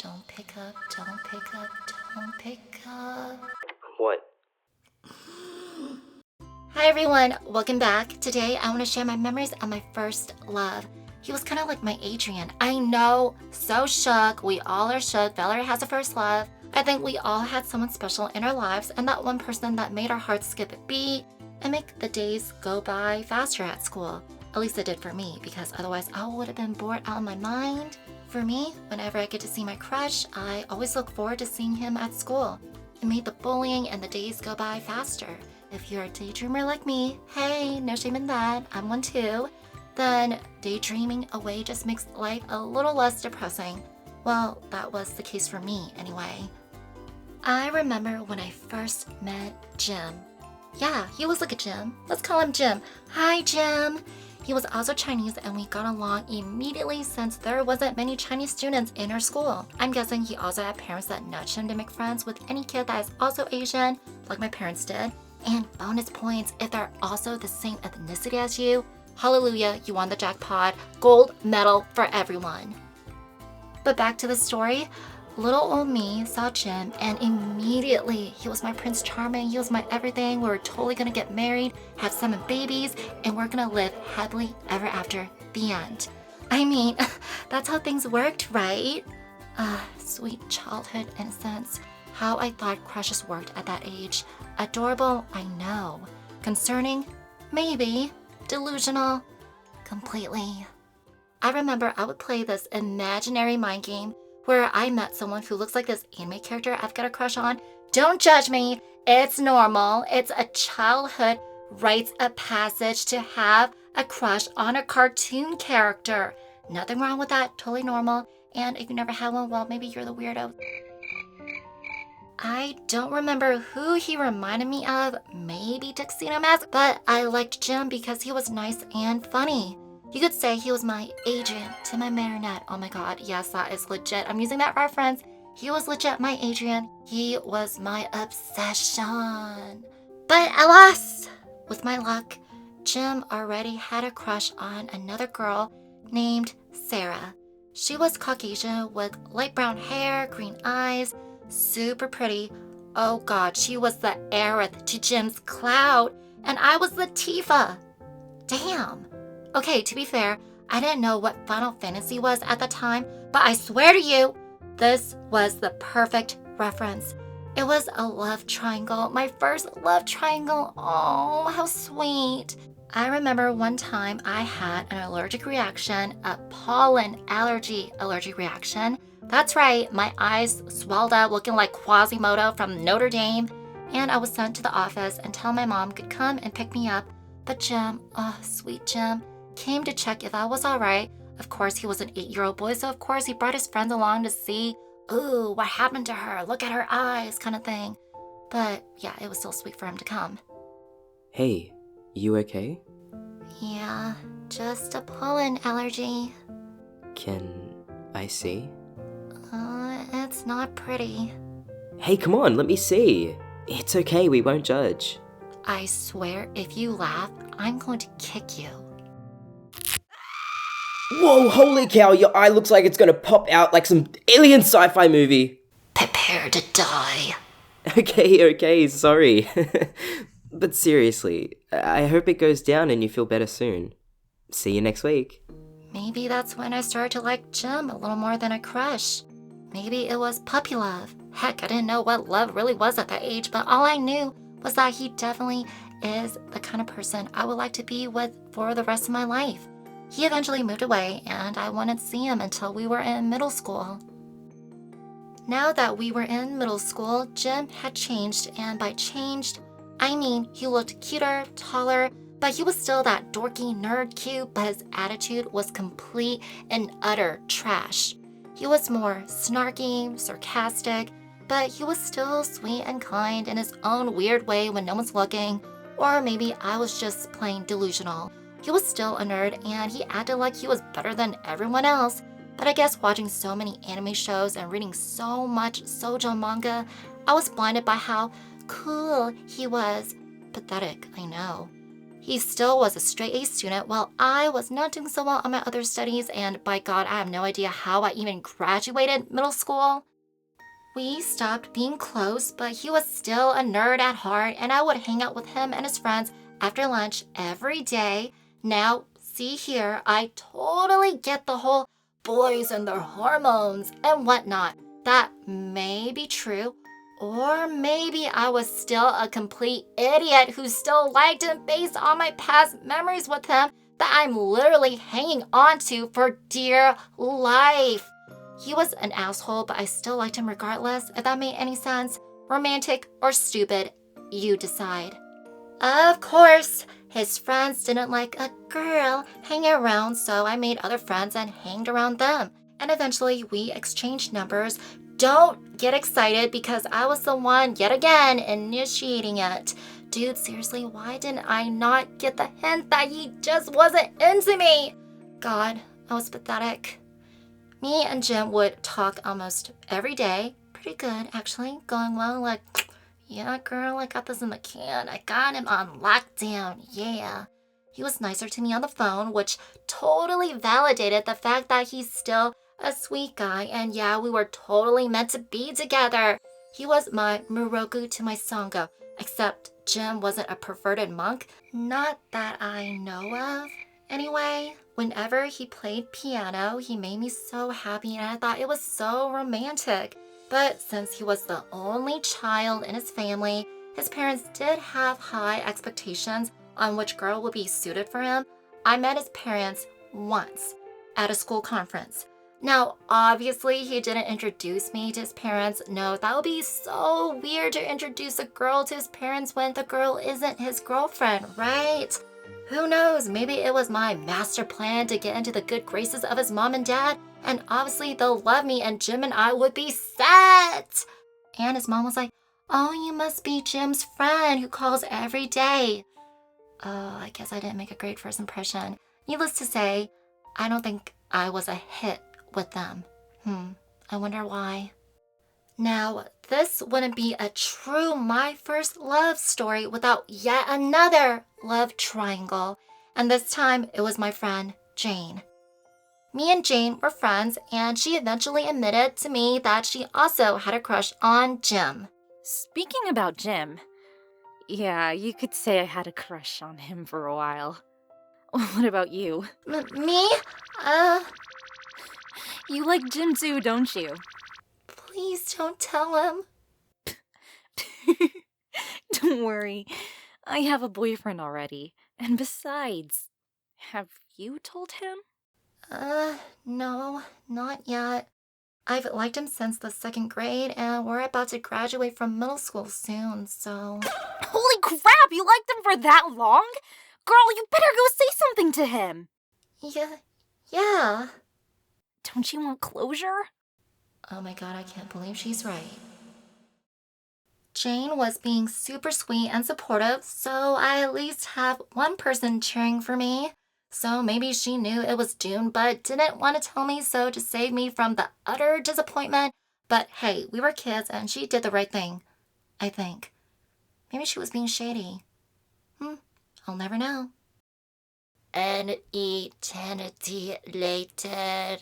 Don't pick up, don't pick up, don't pick up. What? Hi everyone, welcome back. Today I want to share my memories of my first love. He was kind of like my Adrien. I know, so shook. We all are shook. Valory has a first love. I think we all had someone special in our lives, and that one person that made our hearts skip a beat and make the days go by faster at school. At least it did for me, because otherwise I would have been bored out of my mind. For me, whenever I get to see my crush, I always look forward to seeing him at school. It made the bullying and the days go by faster. If you're a daydreamer like me, hey, no shame in that, I'm one too, then daydreaming away just makes life a little less depressing. Well, that was the case for me anyway. I remember when I first met Jim. Yeah, he was like a Jim. Let's call him Jim. Hi, Jim. He was also Chinese and we got along immediately since there wasn't many Chinese students in our school. I'm guessing he also had parents that nudged him to make friends with any kid that is also Asian, like my parents did. And bonus points if they're also the same ethnicity as you. Hallelujah, you won the jackpot. Gold medal for everyone. But back to the story. Little old me saw Jim and immediately he was my Prince Charming. He was my everything. We were totally gonna get married, have 7 babies, and we're gonna live happily ever after. The end. I mean, that's how things worked, right? Sweet childhood innocence. How I thought crushes worked at that age. Adorable, I know. Concerning, maybe. Delusional, completely. I remember I would play this imaginary mind game where I met someone who looks like this anime character I've got a crush on. Don't judge me, it's normal. It's a childhood rites of passage to have a crush on a cartoon character. Nothing wrong with that, totally normal. And if you never had one, well, maybe you're the weirdo. I don't remember who he reminded me of, maybe Tuxedo Mask, but I liked Jim because he was nice and funny. You could say he was my Adrien to my Marinette. Oh my god, yes, that is legit. I'm using that reference. He was legit my Adrien. He was my obsession. But alas, with my luck, Jim already had a crush on another girl named Sarah. She was Caucasian with light brown hair, green eyes, super pretty. Oh god, she was the Aerith to Jim's Cloud, and I was the Tifa. Damn. Okay, to be fair, I didn't know what Final Fantasy was at the time, but I swear to you, this was the perfect reference. It was a love triangle, my first love triangle. Oh, how sweet. I remember one time I had an allergic reaction, a pollen allergic reaction. That's right, my eyes swelled up looking like Quasimodo from Notre Dame, and I was sent to the office until my mom could come and pick me up. But Jim, oh sweet Jim, came to check if I was alright. Of course, he was an 8-year-old boy, so of course he brought his friends along to see, ooh, what happened to her, look at her eyes, kind of thing. But yeah, it was still sweet for him to come. Hey, you okay? Yeah, just a pollen allergy. Can I see? It's not pretty. Hey, come on, let me see. It's okay, we won't judge. I swear, if you laugh, I'm going to kick you. Whoa, holy cow, your eye looks like it's gonna pop out like some alien sci-fi movie. Prepare to die. Okay, sorry. But seriously, I hope it goes down and you feel better soon. See you next week. Maybe that's when I started to like Jim a little more than a crush. Maybe it was puppy love. Heck, I didn't know what love really was at that age, but all I knew was that he definitely is the kind of person I would like to be with for the rest of my life. He eventually moved away and I wouldn't see him until we were in middle school. Now that we were in middle school, Jim had changed, and by changed, I mean he looked cuter, taller, but he was still that dorky nerd cute, but his attitude was complete and utter trash. He was more snarky, sarcastic, but he was still sweet and kind in his own weird way when no one's looking, or maybe I was just plain delusional. He was still a nerd and he acted like he was better than everyone else, but I guess watching so many anime shows and reading so much shoujo manga, I was blinded by how cool he was. Pathetic, I know. He still was a straight A student while I was not doing so well on my other studies, and by God, I have no idea how I even graduated middle school. We stopped being close, but he was still a nerd at heart, and I would hang out with him and his friends after lunch every day. Now, see here, I totally get the whole boys and their hormones and whatnot. That may be true, or maybe I was still a complete idiot who still liked him based on my past memories with him that I'm literally hanging on to for dear life. He was an asshole, but I still liked him regardless, if that made any sense. Romantic or stupid, you decide. Of course, his friends didn't like a girl hanging around, so I made other friends and hanged around them. And eventually we exchanged numbers. Don't get excited because I was the one, yet again, initiating it. Dude, seriously, why didn't I not get the hint that he just wasn't into me? God, I was pathetic. Me and Jim would talk almost every day. Pretty good, actually. Going well, like, yeah, girl, I got this in the can. I got him on lockdown, yeah. He was nicer to me on the phone, which totally validated the fact that he's still a sweet guy. And yeah, we were totally meant to be together. He was my Moroku to my Sango, except Jim wasn't a perverted monk. Not that I know of. Anyway, whenever he played piano, he made me so happy and I thought it was so romantic. But since he was the only child in his family, his parents did have high expectations on which girl would be suited for him. I met his parents once at a school conference. Now, obviously, he didn't introduce me to his parents. No, that would be so weird to introduce a girl to his parents when the girl isn't his girlfriend, right? Who knows, maybe it was my master plan to get into the good graces of his mom and dad, and obviously they'll love me and Jim and I would be set. And his mom was like, oh, you must be Jim's friend who calls every day. Oh, I guess I didn't make a great first impression. Needless to say, I don't think I was a hit with them. I wonder why. Now, this wouldn't be a true my first love story without yet another love triangle. And this time, it was my friend, Jane. Me and Jane were friends, and she eventually admitted to me that she also had a crush on Jim. Speaking about Jim, yeah, you could say I had a crush on him for a while. What about you? Me? You like Jim too, don't you? Please don't tell him. Don't worry, I have a boyfriend already. And besides, have you told him? No, not yet. I've liked him since the 2nd grade, and we're about to graduate from middle school soon, so... Holy crap, you liked him for that long? Girl, you better go say something to him. Yeah. Don't you want closure? Oh my God, I can't believe she's right. Jane was being super sweet and supportive, so I at least have one person cheering for me. So maybe she knew it was doomed but didn't want to tell me so to save me from the utter disappointment. But hey, we were kids and she did the right thing, I think. Maybe she was being shady. I'll never know. An eternity later.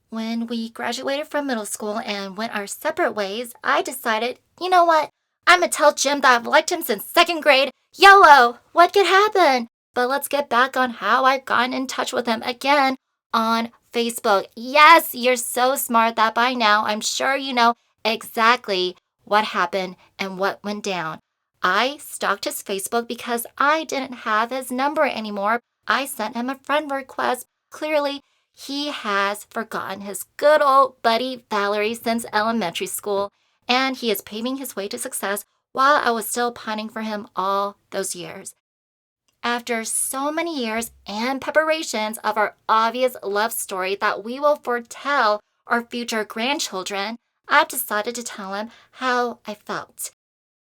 When we graduated from middle school and went our separate ways, I decided, you know what? I'm gonna tell Jim that I've liked him since 2nd grade. YOLO! What could happen? But let's get back on how I've gotten in touch with him again on Facebook. Yes, you're so smart that by now I'm sure you know exactly what happened and what went down. I stalked his Facebook because I didn't have his number anymore. I sent him a friend request. Clearly, he has forgotten his good old buddy Valory since elementary school, and he is paving his way to success while I was still pining for him all those years. After so many years and preparations of our obvious love story that we will foretell our future grandchildren, I've decided to tell him how I felt.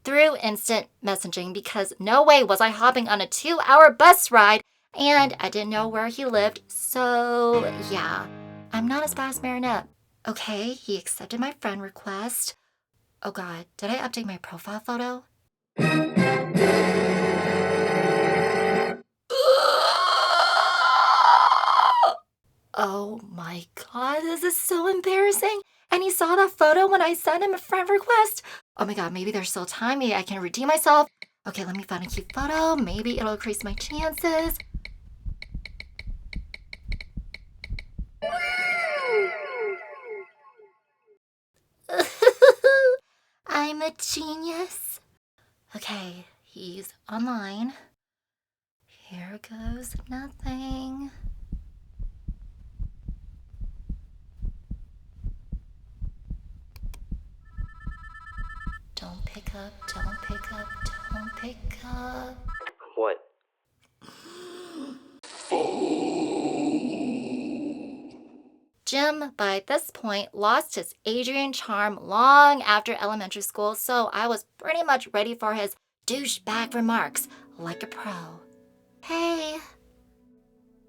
Through instant messaging, because no way was I hopping on a 2-hour bus ride and I didn't know where he lived, so yeah, I'm not as bad as Marinette. Okay, he accepted my friend request. Oh God, did I update my profile photo? Oh my god, this is so embarrassing. And he saw that photo when I sent him a friend request. Oh my god, maybe there's still time. Maybe I can redeem myself. Okay, let me find a cute photo. Maybe it'll increase my chances. I'm a genius. Okay, he's online. Here goes nothing. Don't pick up, don't pick up, don't pick up. What? Jim, by this point, lost his Adrien charm long after elementary school, so I was pretty much ready for his douchebag remarks, like a pro. Hey,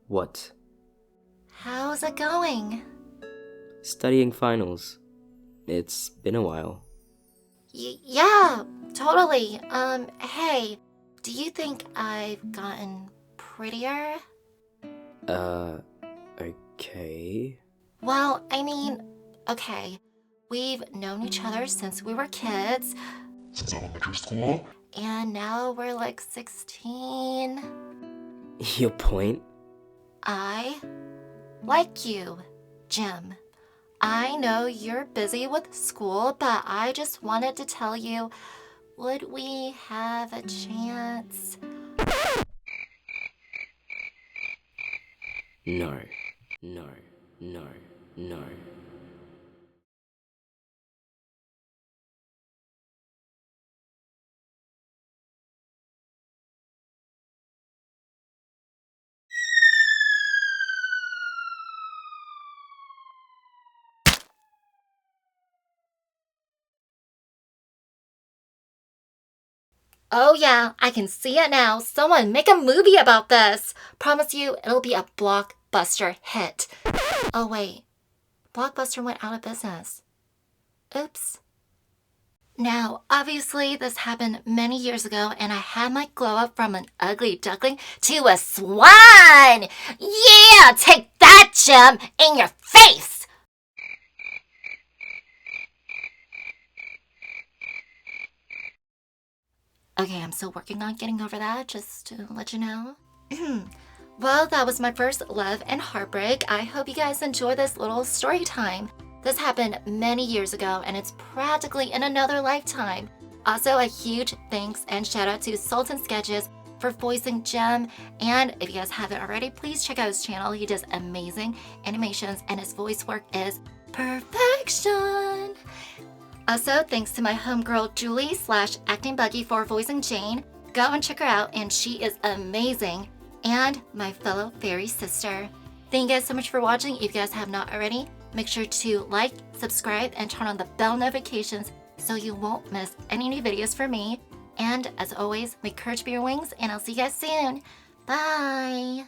What? how's it going? Studying finals. It's been a while. Yeah, totally. Hey, do you think I've gotten prettier? Okay. Well, I mean, okay, we've known each other since we were kids, Since elementary school? and now we're like 16. Your point? I like you, Jim. I know you're busy with school, but I just wanted to tell you, would we have a chance? No. No. No. No. Oh yeah, I can see it now. Someone make a movie about this. Promise you, it'll be a blockbuster hit. Oh wait, Blockbuster went out of business. Oops. Now, obviously, this happened many years ago, and I had my glow up from an ugly duckling to a swan! Yeah, take that, Jim, in your face! Okay, I'm still working on getting over that, just to let you know. Well, that was my first love and heartbreak. I hope you guys enjoy this little story time. This happened many years ago, and it's practically in another lifetime. Also, a huge thanks and shout out to Sultan Sketches for voicing Jem. And if you guys haven't already, please check out his channel. He does amazing animations, and his voice work is perfection. Also, thanks to my homegirl Julie /Acting Buggy for voicing Jane. Go and check her out, and she is amazing. And my fellow fairy sister. Thank you guys so much for watching. If you guys have not already, make sure to like, subscribe, and turn on the bell notifications so you won't miss any new videos from me. And as always, make courage be your wings, and I'll see you guys soon. Bye!